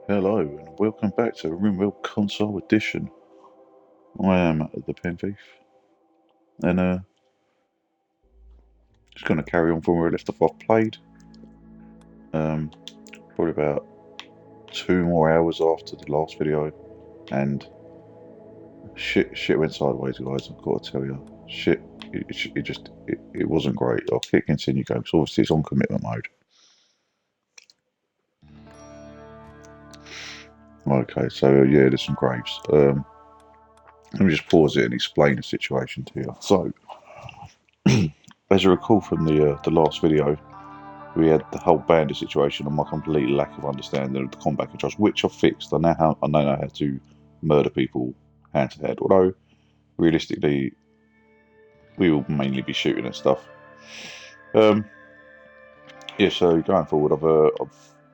Hello and welcome back to rimworld Console Edition. I am the Pen Thief, and just going to carry on from where I left off. I've played um, probably about 2 more hours after the last video, and shit went sideways, guys. I've got to tell you, it wasn't great. I'll hit continue game, so obviously it's on commitment mode. Okay, so yeah, there's some graves. Let me just pause it and explain the situation to you. So, as you recall from the last video, we had the whole bandit situation and my complete lack of understanding of the combat controls, which I've fixed. I know how to murder people hand to head. Although realistically, we will mainly be shooting at stuff. Um, yeah. So going forward,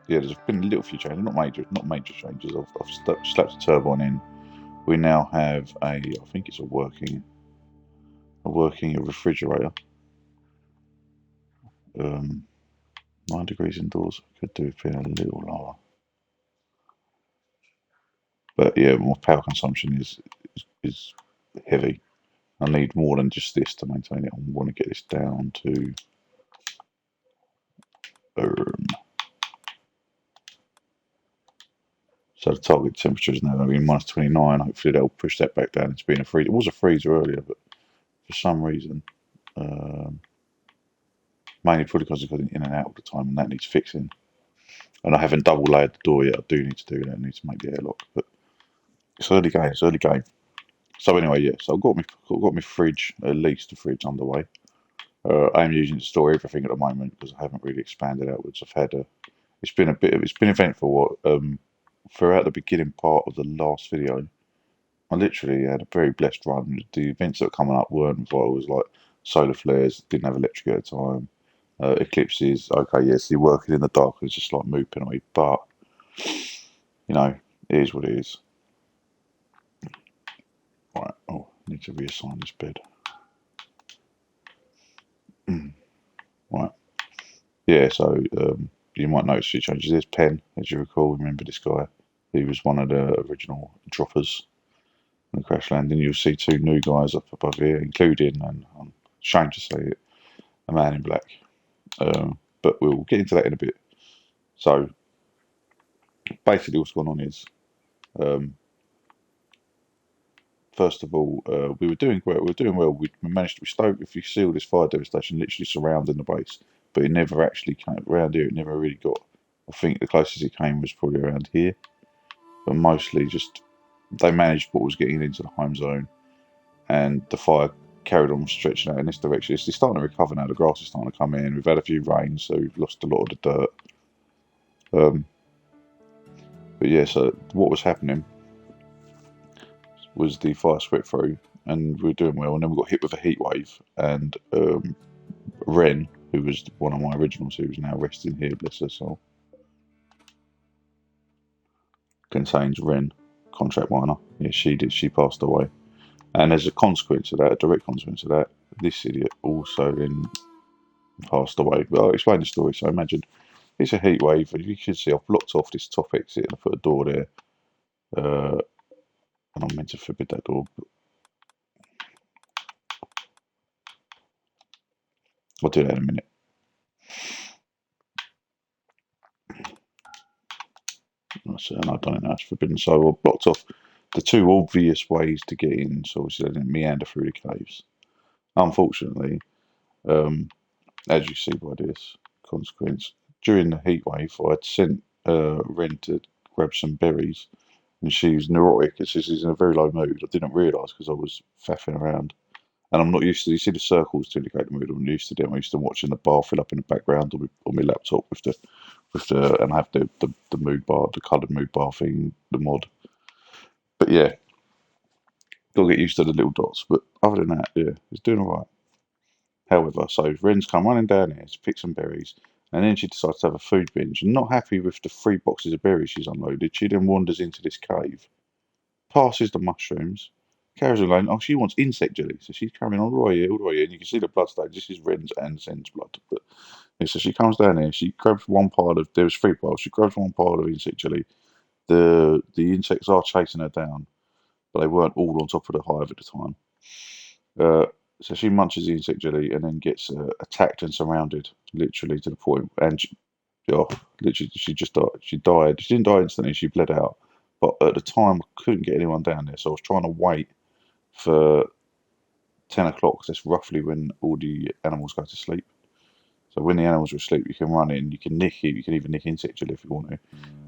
there's been a little few changes, not major changes. I've slapped a turbine in. We now have I think it's a working refrigerator. 9 degrees indoors. Could do with being a little lower. But yeah, my power consumption is heavy. I need more than just this to maintain it. I want to get this down to um, so the target temperature is now going to be -29. Hopefully they'll push that back down into being a freezer. It was a freezer earlier, but for some reason, um, mainly probably because I've got it in and out all the time, and that needs fixing. And I haven't double layered the door yet. I do need to do that. I need to make the airlock, but it's early game. It's early game. So anyway, yeah. So I've got my fridge, at least the fridge underway. I'm using it to store everything at the moment because I haven't really expanded outwards. It's been eventful. Throughout the beginning part of the last video, I literally had a very blessed run. The events that were coming up weren't what I was like solar flares, didn't have electric at the time, eclipses. Okay, yes, you're working in the dark. It's just like mood penalty, but it is what it is. Right. Oh, I need to reassign this bed. Right. Yeah. So you might notice a few changes. There's Penn, as you recall. Remember this guy? He was one of the original droppers in the crash landing. You'll see two new guys up above here, including, and I'm ashamed to say it, a man in black. But we'll get into that in a bit. So basically, what's going on is, um, first of all, we were doing well. We were doing well. We managed to stoke. If you see all this fire devastation literally surrounding the base, but it never actually came around here. It never really got. I think the closest it came was probably around here, but mostly just they managed what was getting into the home zone, and the fire carried on stretching out in this direction. It's starting to recover now. The grass is starting to come in. We've had a few rains, so we've lost a lot of the dirt. Um, but yeah, so what was happening was the fire swept through, and we were doing well. And then we got hit with a heat wave, and Ren, who was one of my originals, who is now resting here, bless her soul, contains Ren, contract miner. Yeah, she did. She passed away, and as a consequence of that, a direct consequence of that, this idiot also then passed away. But I'll explain the story. So imagine it's a heat wave, and you can see I've blocked off this top exit and I put a door there. And I'm meant to forbid that door, but I'll do that in a minute. And I've done it now, it's forbidden. So I've blocked off the two obvious ways to get in, so obviously they didn't meander through the caves. Unfortunately, um, as you see by this consequence, during the heat wave, I'd sent Ren to grab some berries, and she was neurotic, and she's in a very low mood. I didn't realise because I was faffing around. And I'm not used to. You see the circles to indicate the mood. I'm used to them. I'm used to watching the bar fill up in the background on my laptop and I have the mood bar, the coloured mood bar thing, the mod. But yeah, gotta get used to the little dots. But other than that, yeah, it's doing all right. However, so Ren's come running down here to pick some berries, and then she decides to have a food binge. And not happy with the 3 boxes of berries she's unloaded, she then wanders into this cave, passes the mushrooms, carries along. Oh, she wants insect jelly, so she's carrying all the way here, all the way here. And you can see the blood stains. This is Ren's and Zen's blood. But yeah, so she comes down here. She grabs one pile of. There was 3 piles. She grabs one pile of insect jelly, the insects are chasing her down, but they weren't all on top of the hive at the time. Uh, so she munches the insect jelly and then gets attacked and surrounded, literally to the point, and oh, literally she just died. She died. She didn't die instantly. She bled out. But at the time, I couldn't get anyone down there, so I was trying to wait for 10 o'clock. 'Cause that's roughly when all the animals go to sleep. So when the animals are asleep, you can run in. You can nick it. You can even nick insect jelly if you want to.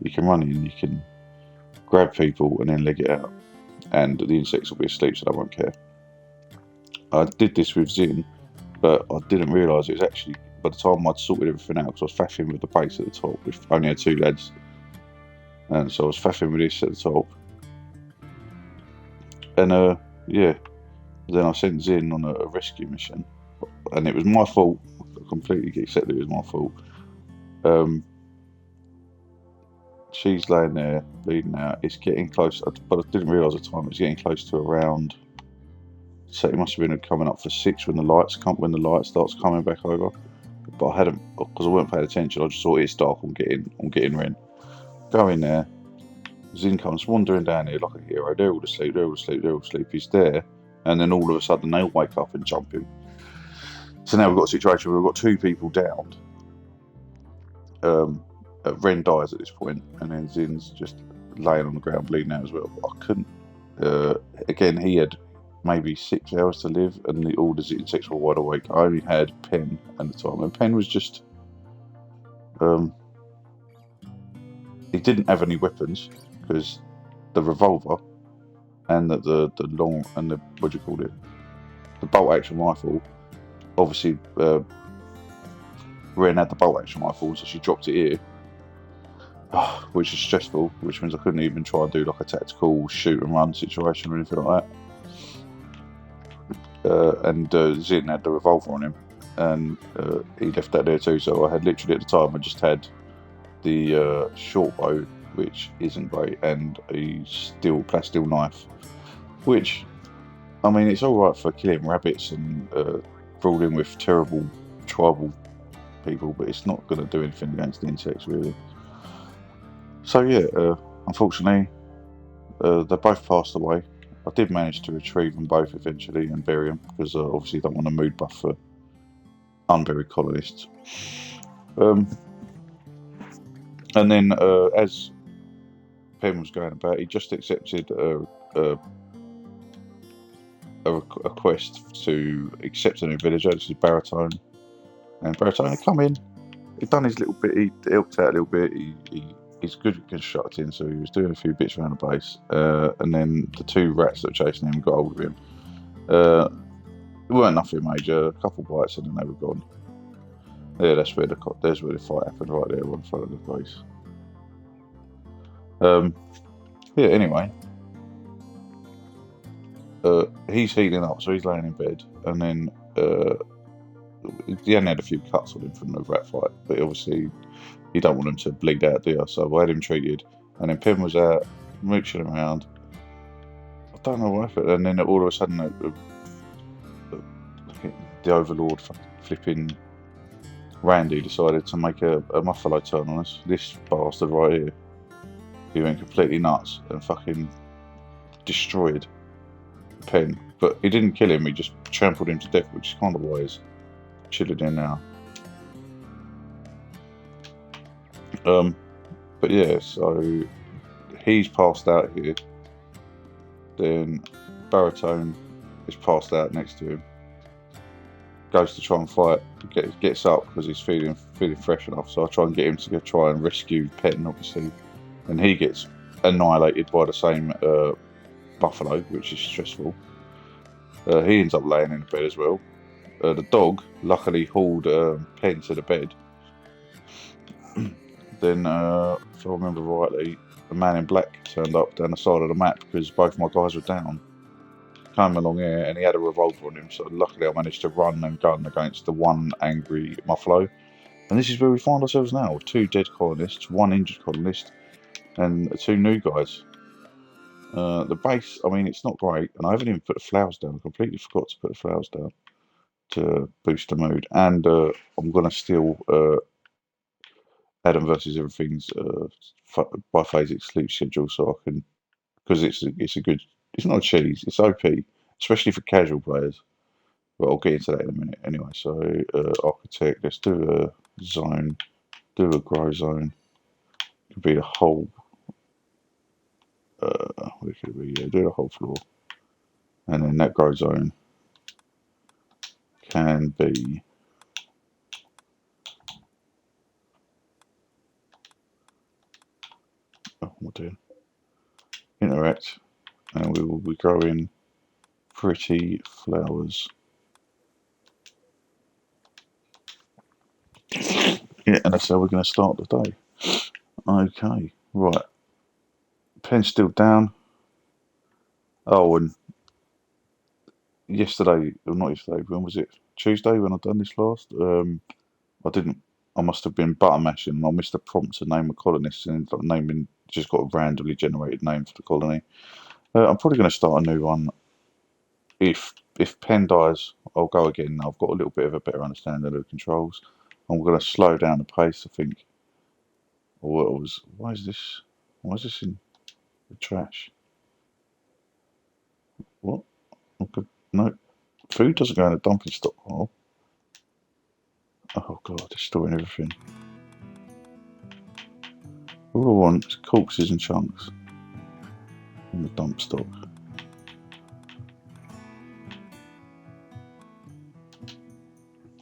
You can run in. You can grab people and then leg it out, and the insects will be asleep, so they won't care. I did this with Zin, but I didn't realise it was actually, by the time I'd sorted everything out, because I was faffing with the base at the top, we only had 2 lads, and so I was faffing with this at the top, and yeah, then I sent Zin on a rescue mission, and it was my fault. I completely accepted it was my fault. She's laying there bleeding out. It's getting close, but I didn't realise at the time it was getting close to around. So it must have been coming up for 6 when the light starts coming back over. But I hadn't, because I weren't paying attention. I just thought it's dark. I'm getting in. Go in there. Zin comes wandering down here like a hero. They're all asleep. They're all asleep. They're all asleep. He's there, and then all of a sudden they all wake up and jump him. So now we've got a situation where we've got 2 people downed. Ren dies at this point, and then Zin's just laying on the ground bleeding out as well. But I couldn't. Again, he had maybe 6 hours to live, and all the insects were wide awake. I only had Pen at the time, and Pen was just. He didn't have any weapons because the revolver and the long and the what do you call it, the bolt action rifle. Obviously, Ren had the bolt action rifle, so she dropped it here. Which is stressful, which means I couldn't even try and do like a tactical shoot and run situation or anything like that. And Zin had the revolver on him, and he left that there too. So I had literally at the time I just had the short bow, which isn't great, and a steel knife, which I mean it's all right for killing rabbits and brawling with terrible tribal people, but it's not going to do anything against the insects really. So yeah, unfortunately, they both passed away. I did manage to retrieve them both eventually and bury them because obviously you don't want a mood buff for unburied colonists. And then as Penn was going about, he just accepted a quest to accept a new villager. This is Baritone. And Baritone had come in. He'd done his little bit. He helped out a little bit. He's good at constructing, so he was doing a few bits around the base. And then the 2 rats that were chasing him got hold of him. It weren't nothing major. A couple bites and then they were gone. Yeah, there's where the fight happened right there in front of the base. Yeah. Anyway, he's healing up, so he's laying in bed, and then he only had a few cuts on him from the rat fight, but obviously you don't want him to bleed out, do you? So I had him treated, and then Pim was out mooching around. I don't know what happened, and then all of a sudden the Overlord flipping Randy decided to make a muffalo turn on us. This bastard right here, he went completely nuts and fucking destroyed Pen, but he didn't kill him. He just trampled him to death, which is kind of wise. Chilling in now. But yeah, so he's passed out here. Then Baritone is passed out next to him. Goes to try and fight. Gets up because he's feeling fresh enough. So I try and get him to try and rescue Penn, obviously, and he gets annihilated by the same buffalo, which is stressful. He ends up laying in the bed as well. The dog luckily hauled Penn to the bed. Then, if I remember rightly, the man in black turned up down the side of the map because both my guys were down. Came along here and he had a revolver on him, so luckily I managed to run and gun against the one angry muffalo. And this is where we find ourselves now, with 2 dead colonists, 1 injured colonist, and 2 new guys. The base, I mean, it's not great, and I haven't even put the flowers down. I completely forgot to put the flowers down to boost the mood. And I'm going to steal Adam versus everything's biphasic sleep schedule, so I can, because it's a good, it's not a cheese, it's OP, especially for casual players. But I'll get into that in a minute anyway. So architect, let's do a zone, do a grow zone. Could be the whole. What could it be? Yeah, do the whole floor, and then that grow zone can be. Oh, what doing? Interact, and we will be growing pretty flowers. Yeah, and that's how we're going to start the day. Okay, right. Pen's still down. Oh, and yesterday, or not yesterday, when was it? Tuesday when I done this last? I didn't. I must have been button mashing, and I missed the prompt to name a colonist, and ended up naming just got a randomly generated name for the colony. I'm probably going to start a new one. If Penn dies, I'll go again. I've got a little bit of a better understanding of the controls. I'm going to slow down the pace, I think. Or what was? Why is this? Why is this in the trash? What? Okay. No, food doesn't go in a dumping stockpile. Oh god, they're storing everything. All I want is corpses and chunks in the dump stock.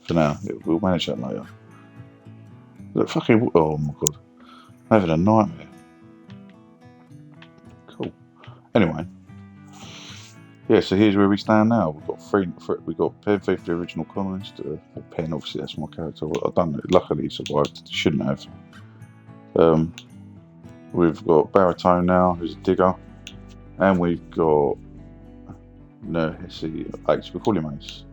For now, we'll manage that later. Look, fucking, oh my god, I'm having a nightmare. Cool. Anyway, yeah. So here's where we stand now. We've got we've got Penn, the original colonist. Penn, obviously, that's my character. I've done it. Luckily, he survived. Shouldn't have. We've got Baritone now, who's a digger, and we've got no, Ace. We call him Ace.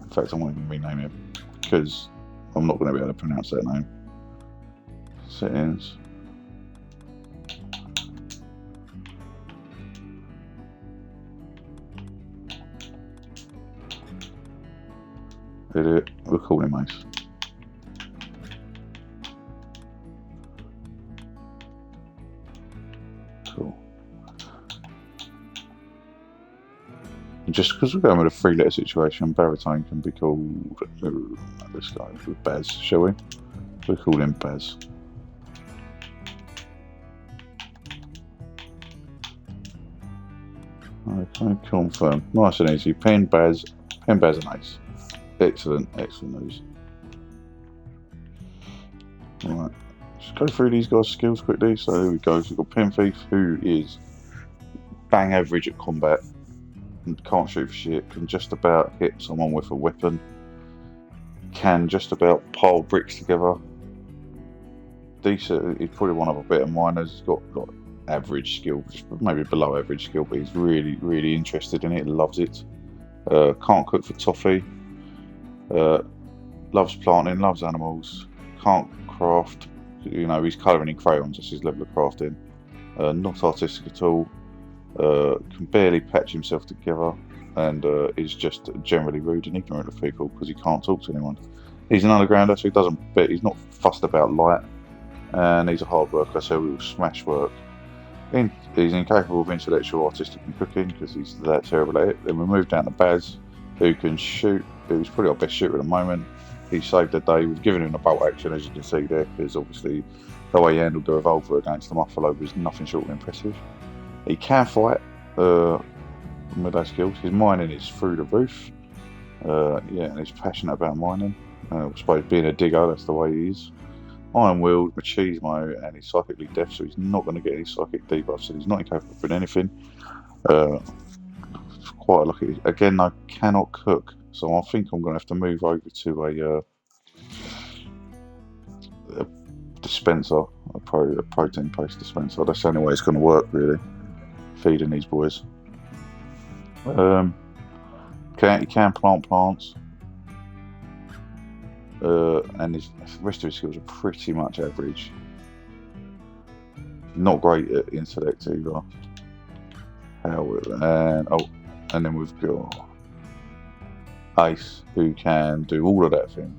In fact, I won't even rename him because I'm not going to be able to pronounce that name. Settings. Edit. We'll call him Ace. Cool. Just because we're going with a three-letter situation, Baritone can be called. Let's go with Baz, shall we? We'll call him Baz. Okay, confirm. Nice and easy. Penn, Baz, and Ace. Excellent, excellent news. Alright, just go through these guys' skills quickly. So here we go. So we've got Pen Thief, who is bang average at combat. Can't shoot for shit, can just about hit someone with a weapon, can just about pile bricks together. Decent, he's probably one of a better miners. He's got average skill, just maybe below average skill, but he's really, really interested in it, loves it. Can't cook for toffee. Loves planting, loves animals. Can't craft, he's colouring in crayons, that's his level of crafting. Not artistic at all. Can barely patch himself together, and is just generally rude and ignorant of people because he can't talk to anyone. He's an undergrounder, so he's not fussed about light, and he's a hard worker, so he will smash work. He's incapable of intellectual, artistic, and cooking because he's that terrible at it. Then we move down to Baz, who can shoot. Who's probably our best shooter at the moment. He saved the day. We've given him a bolt action, as you can see there, because obviously the way he handled the revolver against the muffalo was nothing short of impressive. He can fight with those skills. His mining is through the roof. And he's passionate about mining. I suppose being a digger, that's the way he is. Iron-willed, machismo, and he's psychically deaf, so he's not going to get any psychic debuffs, and he's not incapable of doing anything. Quite lucky. Again, I cannot cook, so I think I'm going to have to move over to a dispenser, a protein paste dispenser. That's the only way it's going to work, really. Feeding these boys. He can plant plants, and the rest of his skills are pretty much average. Not great at intellect either. And then we've got Ace, who can do all of that thing.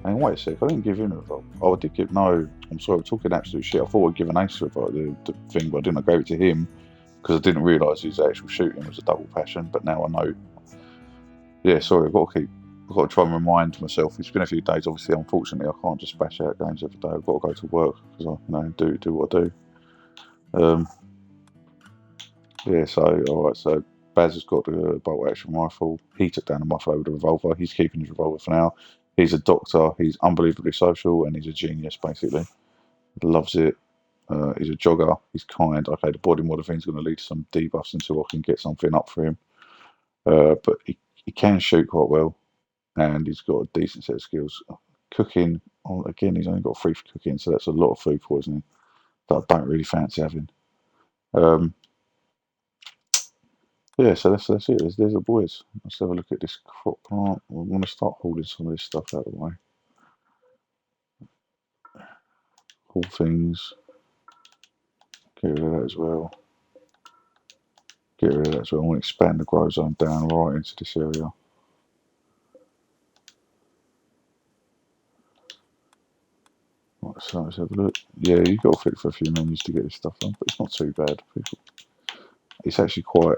And wait a sec, I didn't give him a revolver. Oh, I did give. No, I'm sorry, I'm talking absolute shit. I thought I'd given Ace a revolver, the thing, but I didn't. I gave it to him because I didn't realise his actual shooting was a double passion. But now I know. Yeah, sorry, I've got to try and remind myself. It's been a few days. Obviously, unfortunately, I can't just bash out games every day. I've got to go to work because do what I do. Yeah, so alright, so Baz has got the bolt action rifle. He took down the muffler with a revolver. He's keeping his revolver for now. He's a doctor. He's unbelievably social, and he's a genius. Basically, loves it. He's a jogger. He's kind. Okay, the body model thing's going to lead to some debuffs until I can get something up for him. But he can shoot quite well, and he's got a decent set of skills. Cooking, again, he's only got 3 for cooking, so that's a lot of food poisoning that I don't really fancy having. Um, Yeah, so that's it. There's the boys. Let's have a look at this crop plant. I'm going to start hauling some of this stuff out of the way. Haul things. Get rid of that as well. Get rid of that as well. I want to expand the grow zone down right into this area. Right, so let's have a look. Yeah, you've got to flick for a few menus to get this stuff done, but it's not too bad. It's actually quite.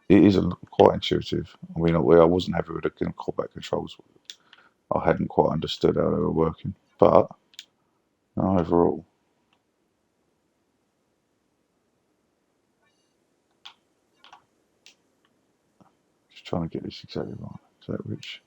It is quite intuitive. I mean, I wasn't happy with the combat controls. I hadn't quite understood how they were working, but overall, just trying to get this exactly right. Is that rich?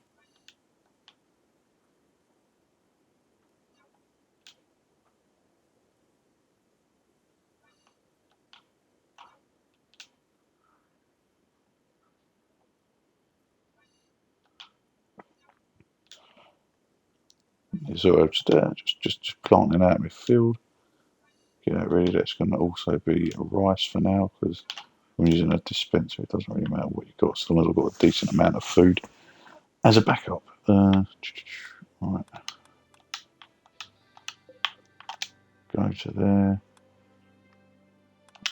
So just planting out in my field. Get that ready. That's going to also be a rice for now because I'm using a dispenser. It doesn't really matter what you've got, as long as I've got a decent amount of food as a backup. Right, go to there.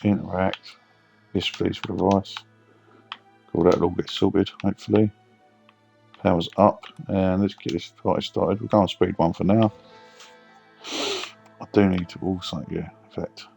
Interact. Yes, please, for the rice. Cool, that'll all get sorted, hopefully. Power's up, and let's get this party started. We'll go on speed 1 for now. I do need to also, yeah, in fact.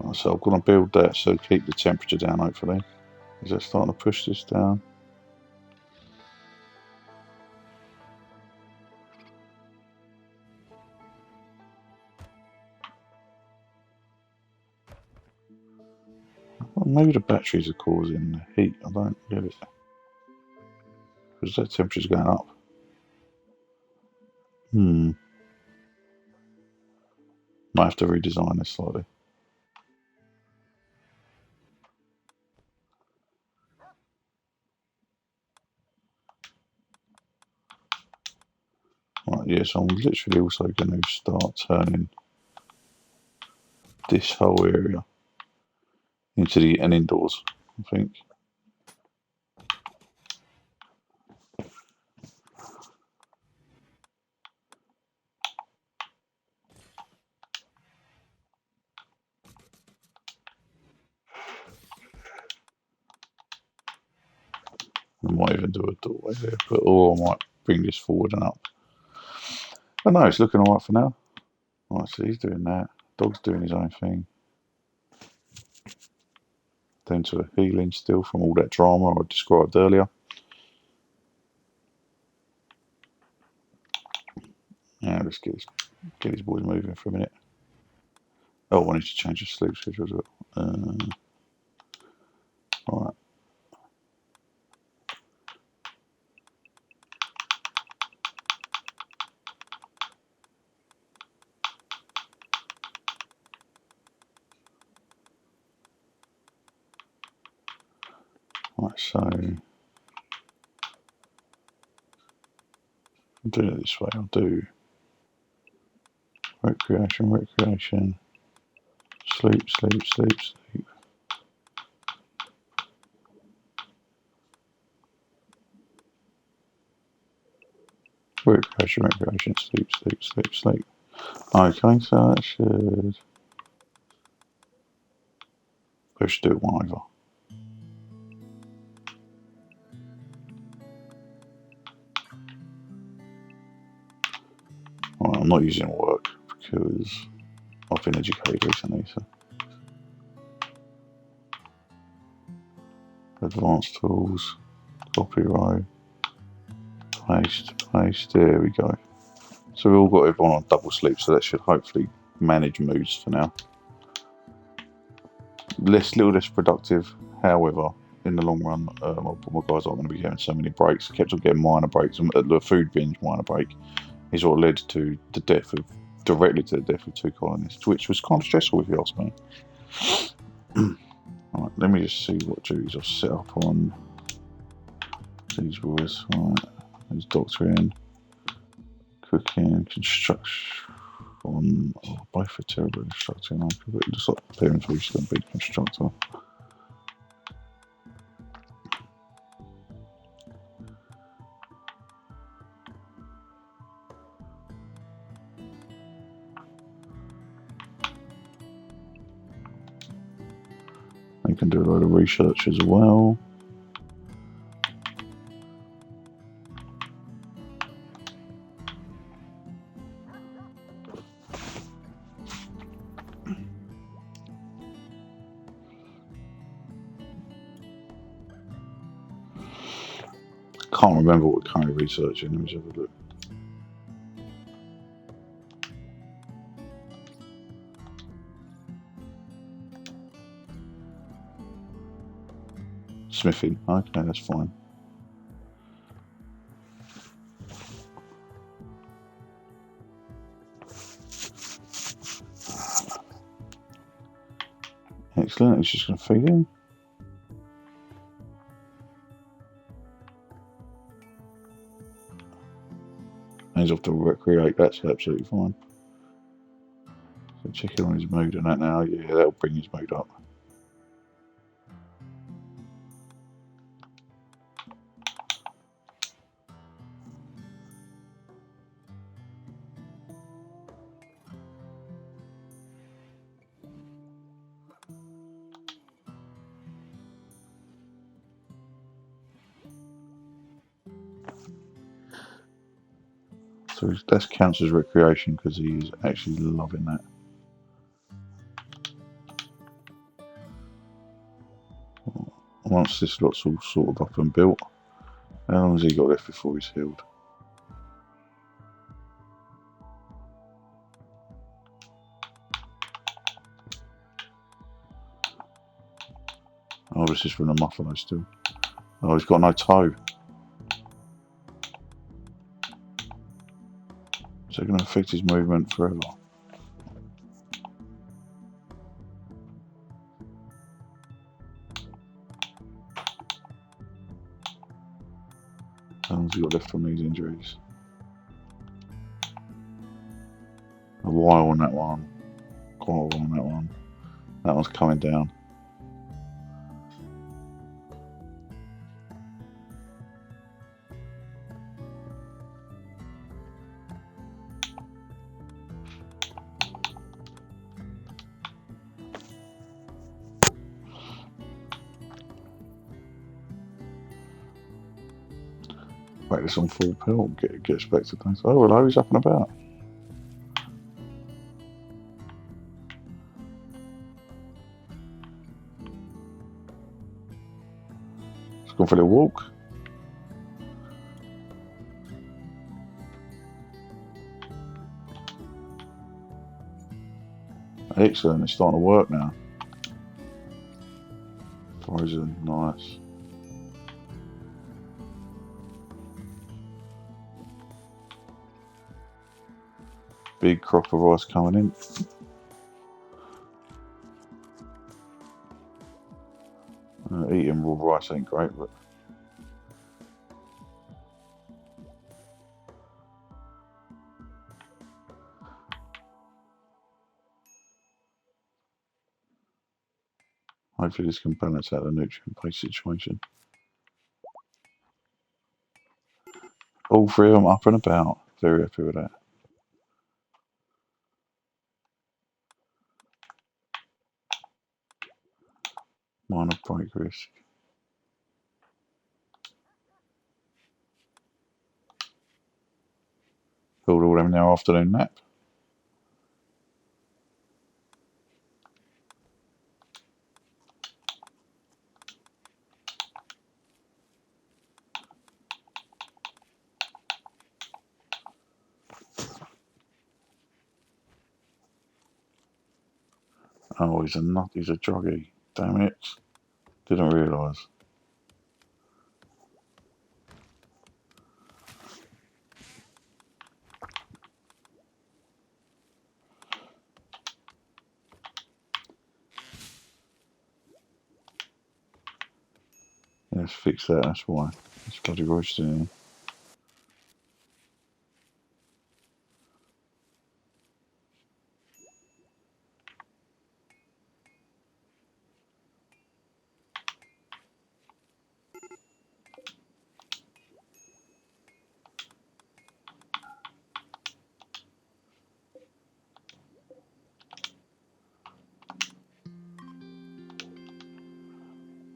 Right, so I'm going to build that so keep the temperature down, hopefully. Is that starting to push this down? Well, maybe the batteries are causing the heat. I don't get it. Because that temperature's going up. Might have to redesign this slightly. Right, yeah, so I'm literally also going to start turning this whole area into an indoors, I think. I might even do a doorway there, or I might bring this forward and up. But no, it's looking alright for now. Right, so he's doing that. Dog's doing his own thing. Down to a healing still from all that drama I described earlier. Now let's get these boys moving for a minute. Oh, I wanted to change the sleep schedule as well. Alright. Right, so I'll do it this way. I'll do recreation, sleep. Recreation, recreation, sleep, sleep, sleep, sleep. Okay, so that should... We should do it one over. Right, I'm not using work because I've been educated recently, so... Advanced tools, copy row, paste, paste, there we go. So we've all got everyone on double sleep, so that should hopefully manage moods for now. Little less productive, however, in the long run, my guys aren't going to be getting so many breaks. Kept on getting minor breaks. The food binge minor break is what led to the death of, directly to the death of 2 colonists, which was kind of stressful if you ask me. Alright, let me just see what duties I've set up on these boys. Alright, there's doctoring, cooking, construction. Both are terrible instructing. I'm completely just like preparing for each going to be constructor. You can do a load of research as well. Can't remember what we're currently researching. Let me just have a look. Smithing. Okay, that's fine. Excellent. It's just going to feed in. He's off to recreate. That's absolutely fine. So checking on his mood and that now. Yeah, that'll bring his mood up. So that counts as recreation because he's actually loving that. Once this lot's all sorted up and built, how long has he got left before he's healed? Oh, this is from the muffalo still. Oh, he's got no toe. Is that going to affect his movement forever? How long's he got left on these injuries? A while on that one. Quite a while on that one. That one's coming down. Practice on full pelt. Get expected things. Oh, hello, he's up and about. He's gone for a little walk. Excellent, it's starting to work now. Frozen, nice. Big crop of rice coming in. Eating raw rice ain't great, but hopefully this can balance out the nutrient-based situation. All three of them up and about. Very happy with that. Minor break risk. Called all them their afternoon nap. Oh, he's a nut. He's a druggie. Damn it. Didn't realise. Let's fix that. That's why. It's bloody roasting.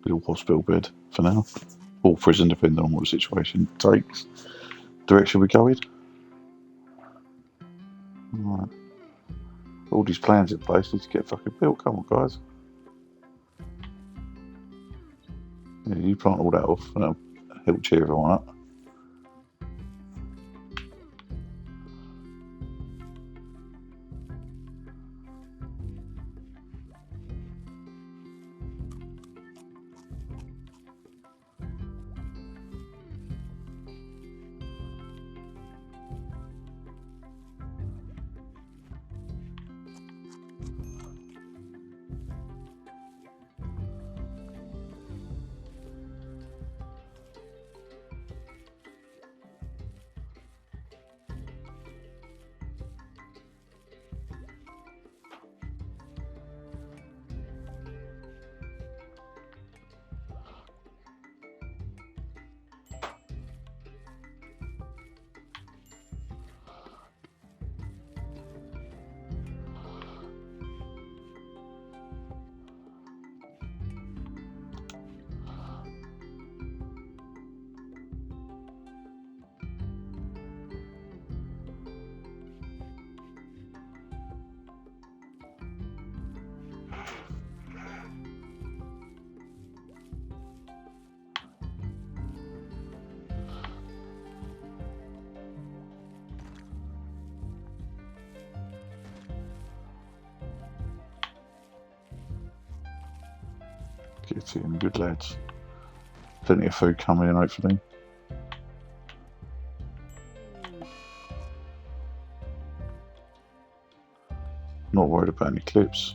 Little hospital bed for now. Or prison, depending on what the situation takes. Direction we going? Right. All these plans in place need to get fucking built. Come on, guys. Yeah, you plant all that off and that'll help cheer everyone up. Get in, good lads. Plenty of food coming in, hopefully. Not worried about any clips.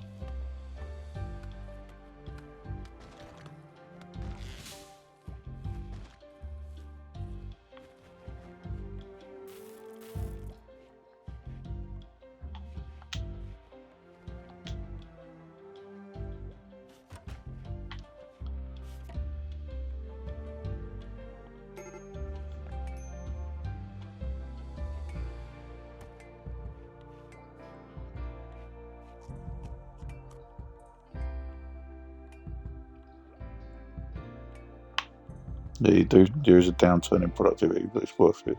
Yeah, there is a downturn in productivity, but it's worth it.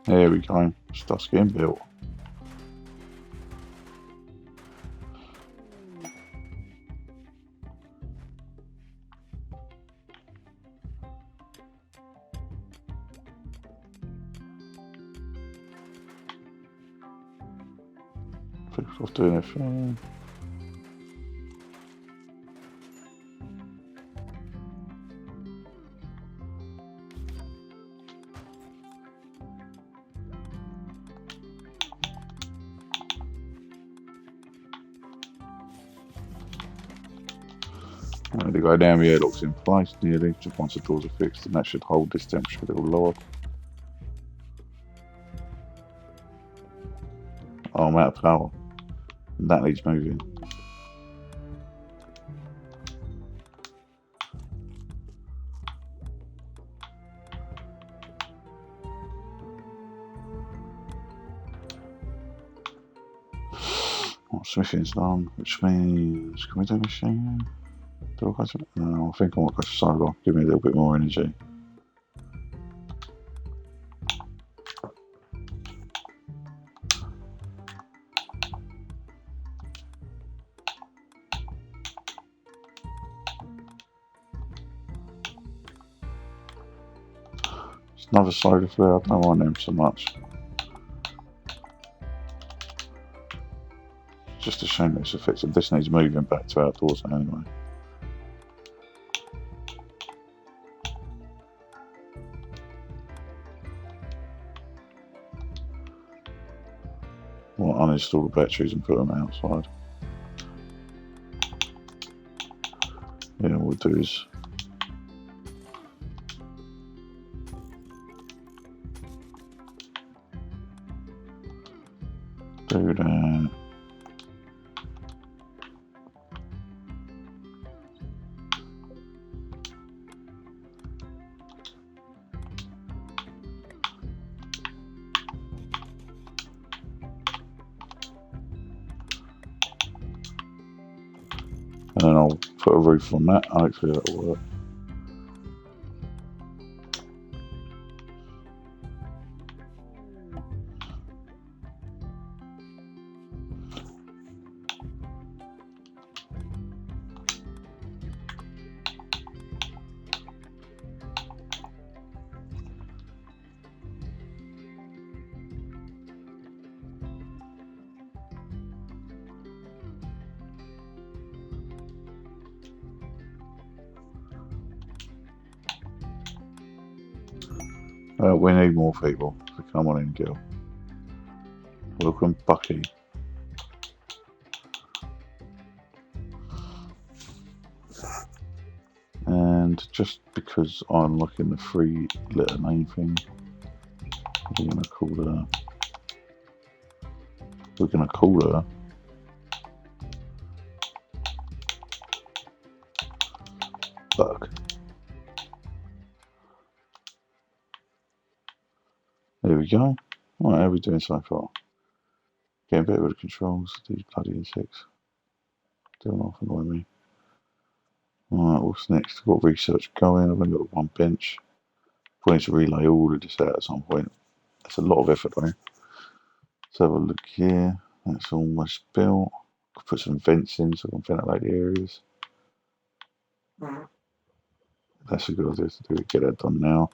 There we go. Stuff's getting built. People off doing their thing. The guy down here locks in place nearly. Just once the doors are fixed, and that should hold this temperature a little lower. Oh, I'm out of power. And that needs moving. Smithing's done, which means can we do machine? Do I go to, no, I think I might go to solar. Give me a little bit more energy. It's another solar flare. I don't want them so much. Just a shame that it's effective. This needs moving back to outdoors anyway. Well, uninstall the batteries and put them outside. Yeah, what we'll do is do that. And then I'll put a roof on that. Hopefully that'll work. We need more people, so come on in, Gil. Welcome, Bucky. And just because I'm looking the 3-letter name thing, we're gonna call her. We're gonna call her. Bug. There we go. Right, how are we doing so far? Getting better with the controls. These bloody insects. Still not annoying me. Alright, what's next? I've got research going. I've only got one bench. Probably need to relay all of this out at some point. That's a lot of effort though. Let's have a look here. That's almost built. Could put some vents in so I can ventilate the areas. That's a good idea to do. Get that done now.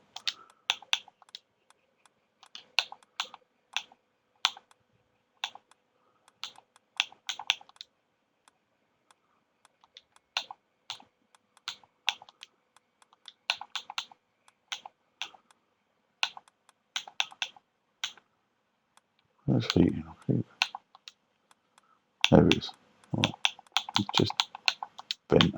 Where's heating? I think. There it is. Right. Just vent.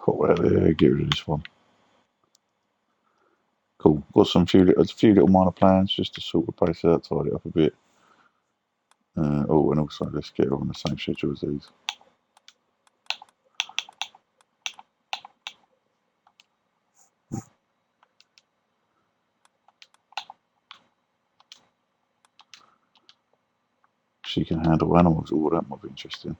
Put that there. Get rid of this one. Cool. Got a few little minor plans just to sort the place out, tidy it up a bit. Oh, and also let's get on the same schedule as these. She can handle animals. Oh, that might be interesting.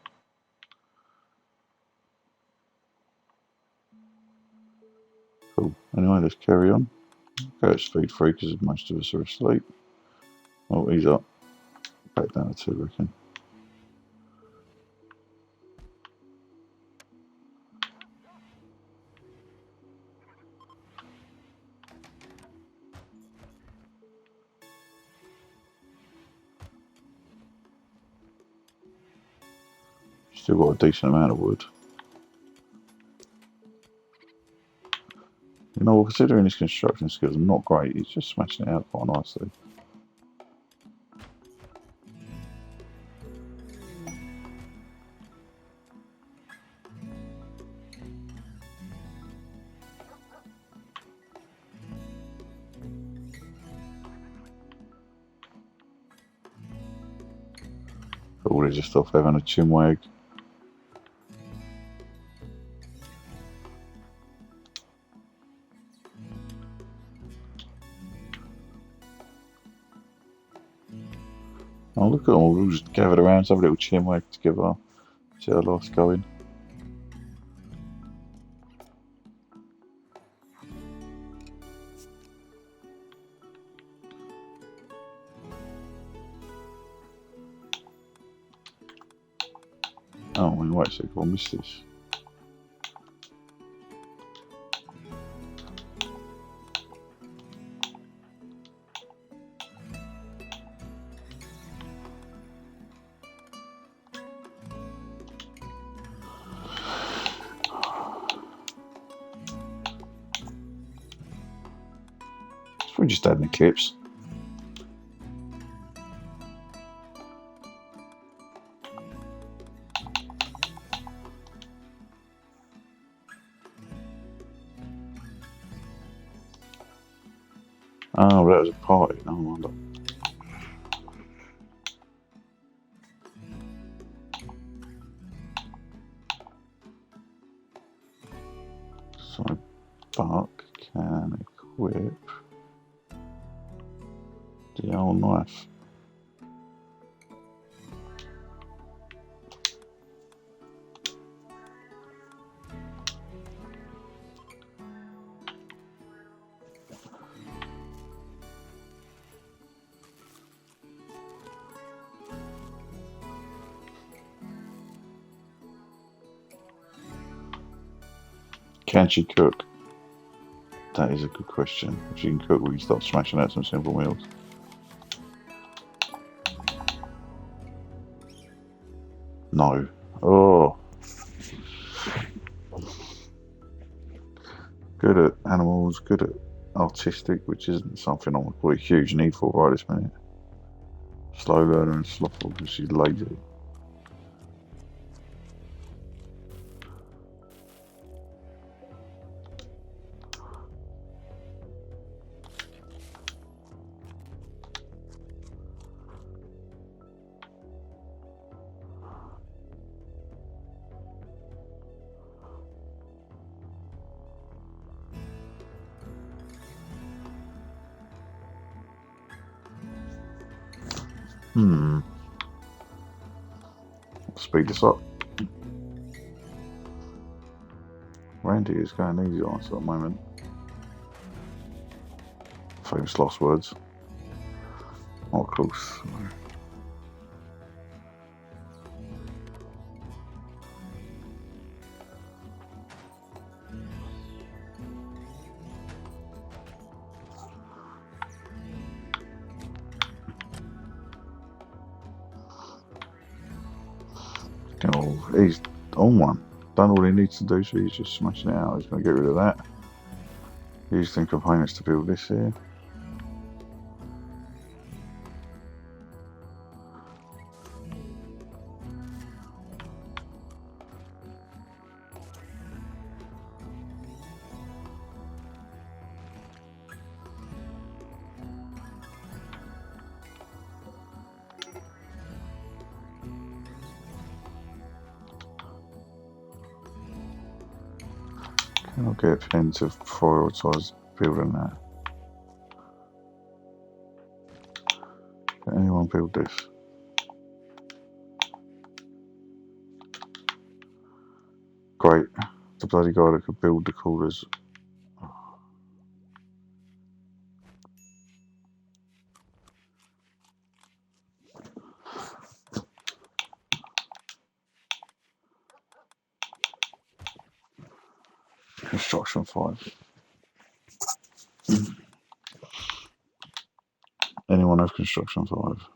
Cool. Anyway, let's carry on. Go at speed 3 because most of us are asleep. Oh, he's up. Back down to 2, I reckon. Still got a decent amount of wood. You know, considering his construction skills are not great, he's just smashing it out quite nicely. All just off having a chinwag. Oh, look at them all just gathered around to have a little chinwag together. See how life's going. Oh, wait a second, I missed this. We just add an eclipse. Oh, that was a party. No wonder. So Buck can equip the old knife. Can she cook? That is a good question. If she can cook, we can start smashing out some simple meals. No. Oh. Good at animals, good at artistic, which isn't something I'm quite a huge need for right this minute. Slow learner and slothful because she's lazy. Speed this up. Randy is going easy on us at the moment. Famous last words. Oh, close. Oh, he's on one. Done all he needs to do, so he's just smashing it out. He's going to get rid of that. Use the components to build this here. I'll get him to prioritise building that. Can anyone build this? Great. The bloody guy that could build the coolers. Construction 5. Anyone have construction 5?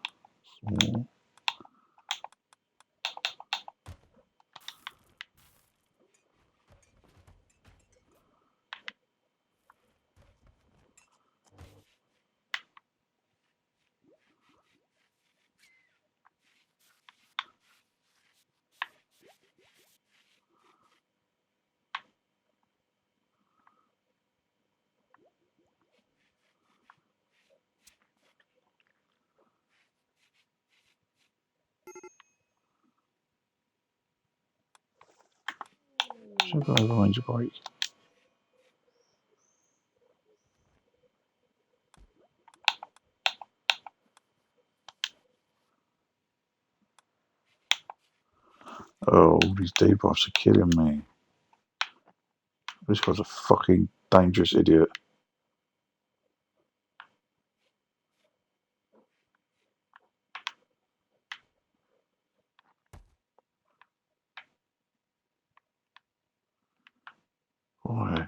Should go over range of break. Oh, these debuffs are killing me. This guy's a fucking dangerous idiot. Why?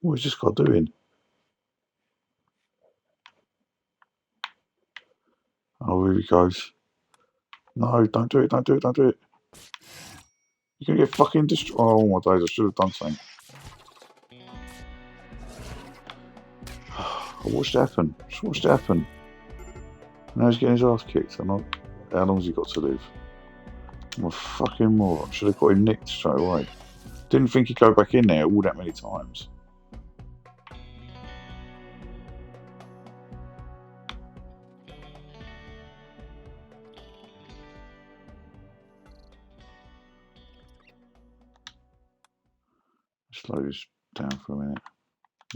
What is this guy doing? Oh, here he goes. No, don't do it, don't do it, don't do it. You're gonna get fucking destroyed. Oh my days, I should have done something. I watched it happen. Just watched it happen. Now he's getting his ass kicked. I'm not. How long's he got to live? I'm a fucking moron. Should have got him nicked straight away. Didn't think he'd go back in there all that many times. Slow this down for a minute.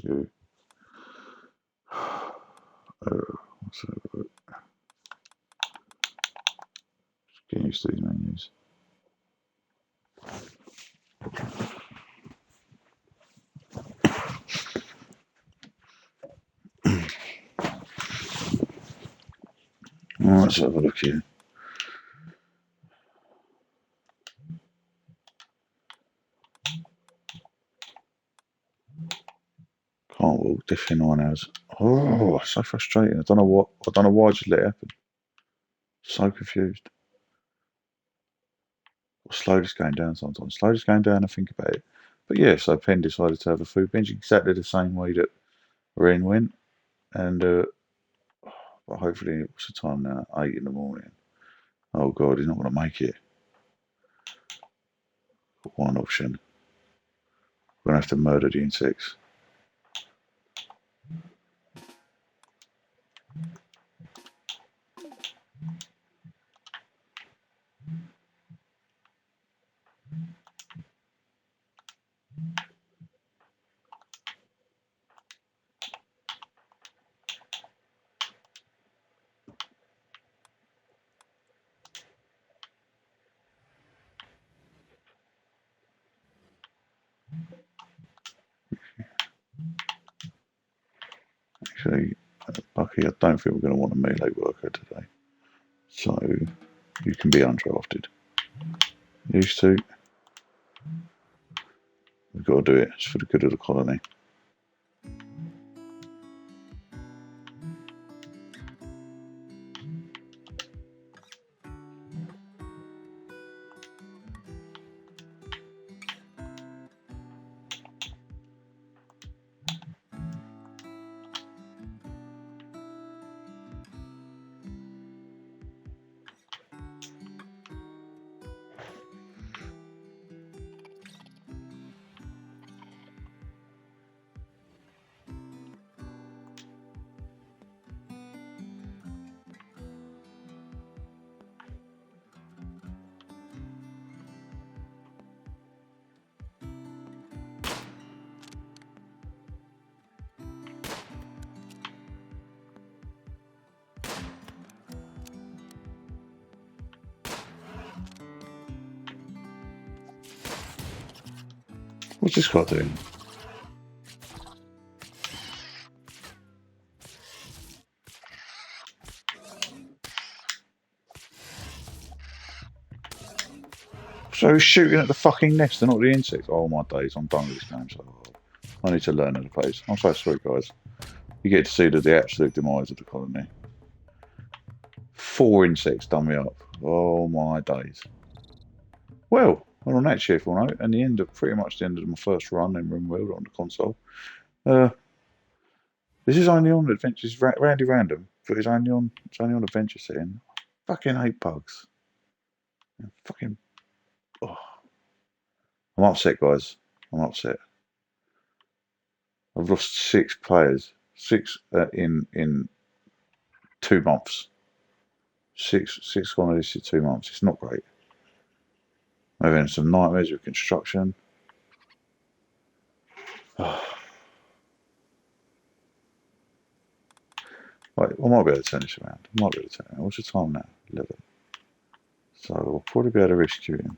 You. What's that? Just getting used to these menus. Let's have a look here. Can't walk. Definitely no one has. Oh, so frustrating. I don't know what. I don't know why I just let it happen. So confused. I'll slow this game down sometimes. Slow this game down and think about it. But yeah, so Penn decided to have a food bench exactly the same way that Ren went, and but hopefully, what's the time now? 8 in the morning. Oh God, he's not going to make it. One option. We're going to have to murder the insects. Actually, Bucky, I don't think we're going to want a melee worker today. So, you can be undrafted. Used to. We've got to do it. It's for the good of the colony. What's this guy doing? So he's shooting at the fucking nest and not the insects. Oh my days, I'm done with this game so hard. I need to learn how to play this. I'm so sorry, guys. You get to see the absolute demise of the colony. 4 insects done me up. Oh my days. Well, on that cheerful note, and the end of pretty much the end of my first run in rimworld on the console. This is only on adventures, randy random, but it's only on adventure setting. Fucking hate bugs. Fucking. Oh. I'm upset, guys. I'm upset. I've lost 6 players, 6 in 2 months. Six gone this 2 months. It's not great. We're having some nightmares with construction. Right, I might be able to turn this around. I might be able to turn it around. What's the time now? 11. So I'll probably be able to rescue him.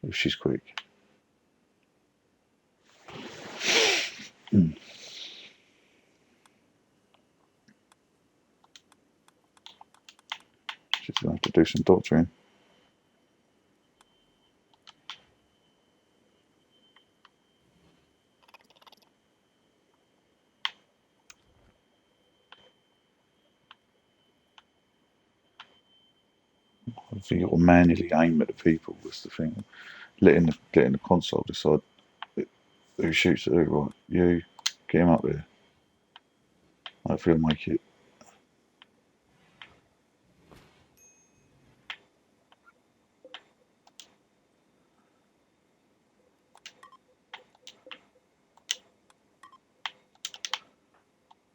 If she's quick. She's going to have to do some doctoring. I think you've got to manually aim at the people. Was the thing. Letting the console decide who shoots at who. Right, you get him up there. Hopefully, I'll make it.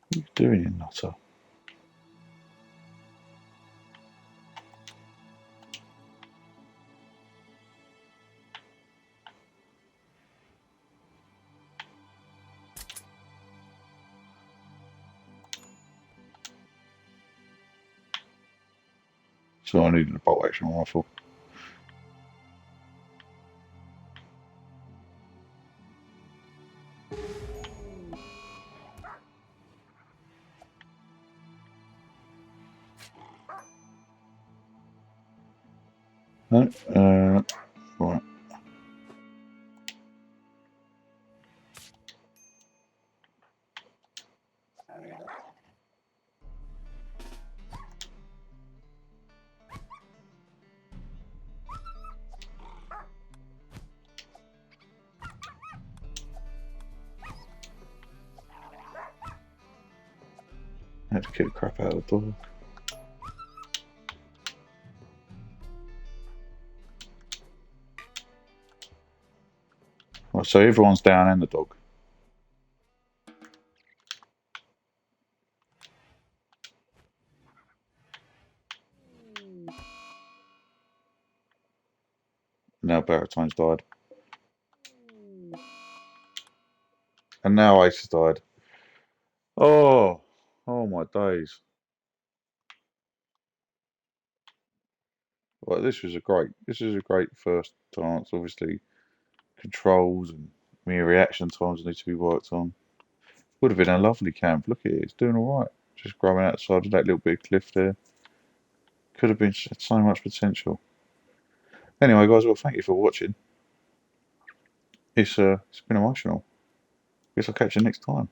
What are you doing, you nutter? So I needed a bolt action rifle. No, right. I had to kick the crap out of the dog. Right, so everyone's down and the dog. Now Baratone's died. And now Ace has died. Oh, oh my days. Well, this is a great first dance. Obviously, controls and mere reaction times need to be worked on. Would have been a lovely camp. Look at it, it's doing all right. Just growing outside of that little bit of cliff there. Could have been so much potential. Anyway, guys, well, thank you for watching. It's been emotional. Guess I'll catch you next time.